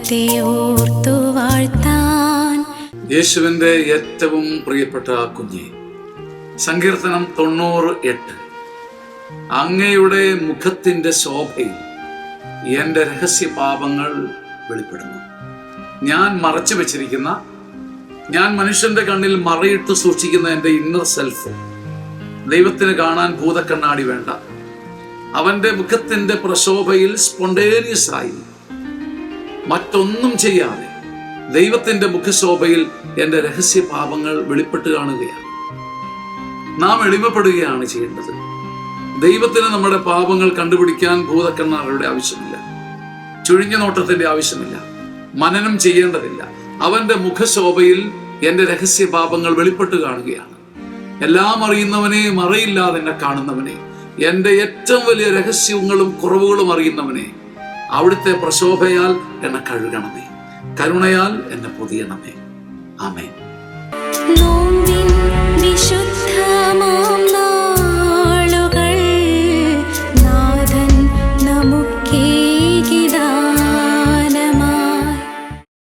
ദൈവത്തെ ഓർത്തു വാഴ്ത്താൻ. യേശുവിൻ്റെ ഏറ്റവും പ്രിയപ്പെട്ട കുഞ്ഞെ, സങ്കീർത്തനം 98. അങ്ങയുടെ മുഖത്തിൻ്റെ ശോഭയിൽ എൻ്റെ രഹസ്യ പാപങ്ങൾ വെളിപ്പെടുന്നു. ഞാൻ മറച്ചു വെച്ചിരിക്കുന്ന, ഞാൻ മനുഷ്യന്റെ കണ്ണിൽ മറയിട്ട് സൂക്ഷിക്കുന്ന എൻ്റെ ഇന്നർ സെൽഫ് ദൈവത്തിന് കാണാൻ ഭൂതക്കണ്ണാടി വേണ്ട. അവൻ്റെ മുഖത്തിൻ്റെ പ്രശോഭയിൽ സ്പോണ്ടേനിയസ് ആയി മറ്റൊന്നും ചെയ്യാതെ ദൈവത്തിൻ്റെ മുഖശോഭയിൽ എൻ്റെ രഹസ്യ പാപങ്ങൾ വെളിപ്പെട്ട് കാണുകയാണ്. നാം എളിമപ്പെടുകയാണ് ചെയ്യേണ്ടത്. ദൈവത്തിന് നമ്മുടെ പാപങ്ങൾ കണ്ടുപിടിക്കാൻ ഭൂതക്കണ്ണാടിയുടെ ആവശ്യമില്ല, ചുഴിഞ്ഞ നോട്ടത്തിന്റെ ആവശ്യമില്ല, മനനം ചെയ്യേണ്ടതില്ല. അവന്റെ മുഖശോഭയിൽ എൻ്റെ രഹസ്യ പാപങ്ങൾ വെളിപ്പെട്ട് കാണുകയാണ്. എല്ലാം അറിയുന്നവനെ, മറയില്ലാതെ എന്നെ കാണുന്നവനെ, എൻ്റെ ഏറ്റവും വലിയ രഹസ്യങ്ങളും കുറവുകളും അറിയുന്നവനെ, അവിടുത്തെ പ്രശോഭയാൽ എന്നെ കഴുകണമേ, കരുണയാൽ എന്നെ പൊതിയണമേ. ആമേൻ.